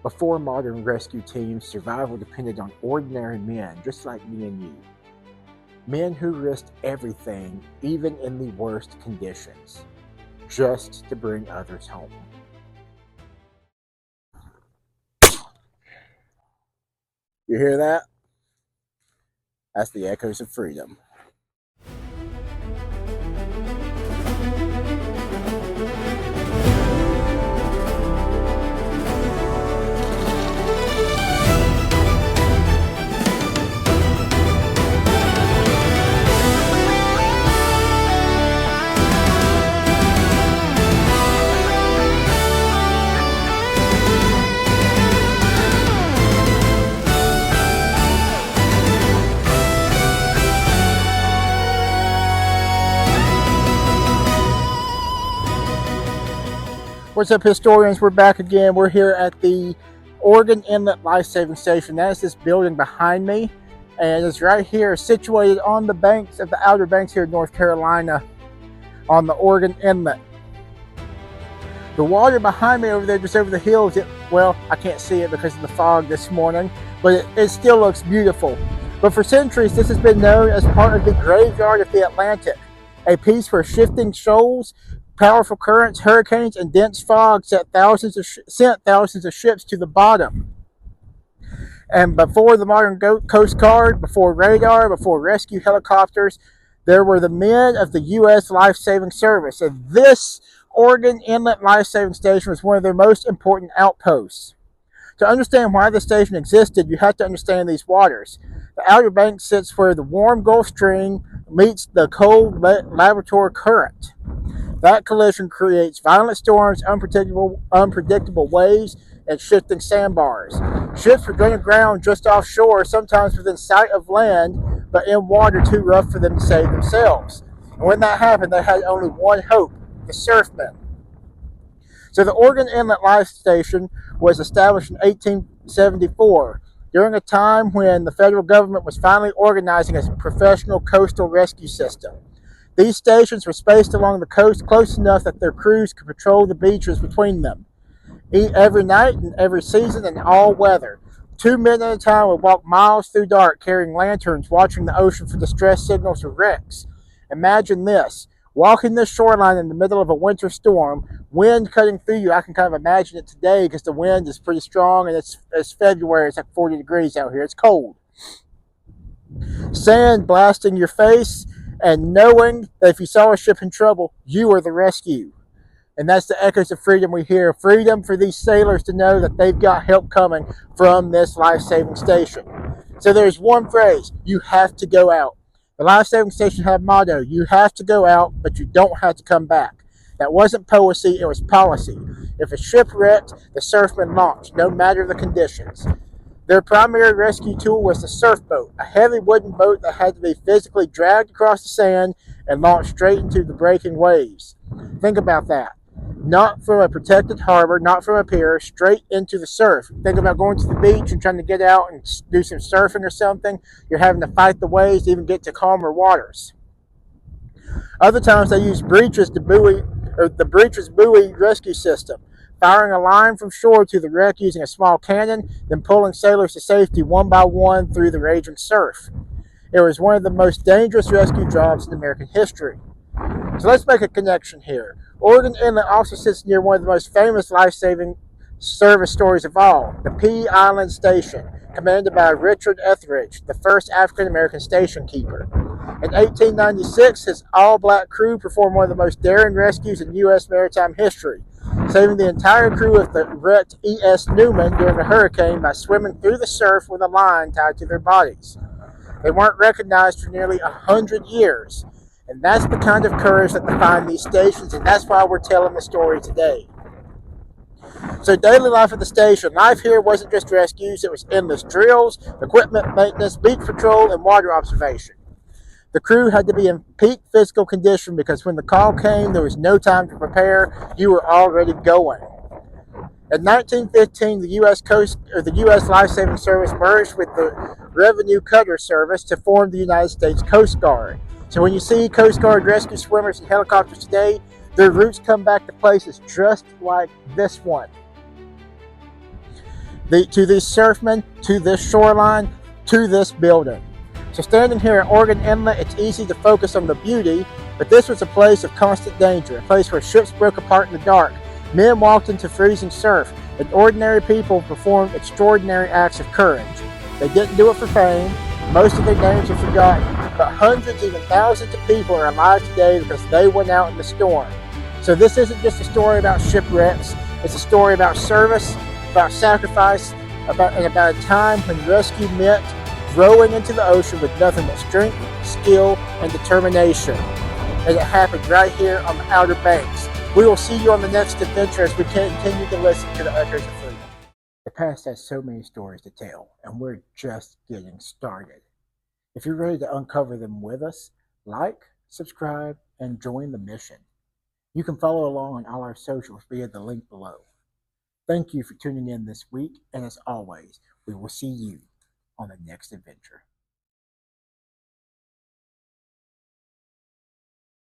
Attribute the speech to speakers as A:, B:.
A: Before modern rescue teams, survival depended on ordinary men, just like me and you. Men who risked everything, even in the worst conditions, just to bring others home. You hear that? That's the echoes of freedom. What's up, historians? We're back again. We're here at the Oregon Inlet Life-Saving Station. That is this building behind me, and it's right here, situated on the banks of the Outer Banks here in North Carolina, on the Oregon Inlet. The water behind me over there, just over the hills, well, I can't see it because of the fog this morning, but it still looks beautiful. But for centuries, this has been known as part of the graveyard of the Atlantic, a piece where shifting shoals, powerful currents, hurricanes, and dense fog sent thousands of ships to the bottom. And before the modern Coast Guard, before radar, before rescue helicopters, there were the men of the U.S. Life-Saving Service. And this Oregon Inlet Life-Saving Station was one of their most important outposts. To understand why the station existed, you have to understand these waters. The Outer Banks sits where the warm Gulf Stream meets the cold Labrador Current. That collision creates violent storms, unpredictable waves, and shifting sandbars. Ships would run aground just offshore, sometimes within sight of land, but in water too rough for them to save themselves. And when that happened, they had only one hope: the surfmen. So the Oregon Inlet Life Station was established in 1874, during a time when the federal government was finally organizing a professional coastal rescue system. These stations were spaced along the coast close enough that their crews could patrol the beaches between them. Every night and every season and all weather, 2 men at a time would walk miles through dark carrying lanterns, watching the ocean for distress signals or wrecks. Imagine this: walking this shoreline in the middle of a winter storm, wind cutting through you. I can kind of imagine it today because the wind is pretty strong, and it's February. It's like 40 degrees out here. It's cold. Sand blasting your face, and knowing that if you saw a ship in trouble, you were the rescue. And that's the echoes of freedom we hear. Freedom for these sailors to know that they've got help coming from this life-saving station. So there's one phrase: you have to go out. The life-saving station had a motto: you have to go out, but you don't have to come back. That wasn't poesy, it was policy. If a ship wrecked, the surfmen launched, no matter the conditions. Their primary rescue tool was the surf boat, a heavy wooden boat that had to be physically dragged across the sand and launched straight into the breaking waves. Think about that. Not from a protected harbor, not from a pier, straight into the surf. Think about going to the beach and trying to get out and do some surfing or something. You're having to fight the waves to even get to calmer waters. Other times they use the breacher's buoy rescue system, firing a line from shore to the wreck using a small cannon, then pulling sailors to safety one by one through the raging surf. It was one of the most dangerous rescue jobs in American history. So let's make a connection here. Oregon Inlet also sits near one of the most famous life-saving service stories of all, the Pea Island Station, commanded by Richard Etheridge, the first African-American station keeper. In 1896, his all-black crew performed one of the most daring rescues in U.S. maritime history, saving the entire crew of the wrecked E.S. Newman during a hurricane by swimming through the surf with a line tied to their bodies. They weren't recognized for nearly 100 years, and that's the kind of courage that defined these stations, and that's why we're telling the story today. So daily life at the station. Life here wasn't just rescues, it was endless drills, equipment maintenance, beach patrol, and water observation. The crew had to be in peak physical condition because when the call came, there was no time to prepare. You were already going. In 1915, the U.S. Life-Saving Service merged with the Revenue Cutter Service to form the United States Coast Guard. So when you see Coast Guard rescue swimmers and helicopters today, their roots come back to places just like this one. to these surfmen, to this shoreline, to this building. So standing here at Oregon Inlet, it's easy to focus on the beauty, but this was a place of constant danger, a place where ships broke apart in the dark, men walked into freezing surf, and ordinary people performed extraordinary acts of courage. They didn't do it for fame. Most of their names are forgotten, but hundreds, even thousands of people are alive today because they went out in the storm. So this isn't just a story about shipwrecks. It's a story about service, about sacrifice, about a time when rescue meant rowing into the ocean with nothing but strength, skill, and determination. And it happened right here on the Outer Banks. We will see you on the next adventure as we continue to listen to the echoes of freedom. The past has so many stories to tell, and we're just getting started. If you're ready to uncover them with us, like, subscribe, and join the mission. You can follow along on all our socials via the link below. Thank you for tuning in this week, and as always, we will see you on the next adventure.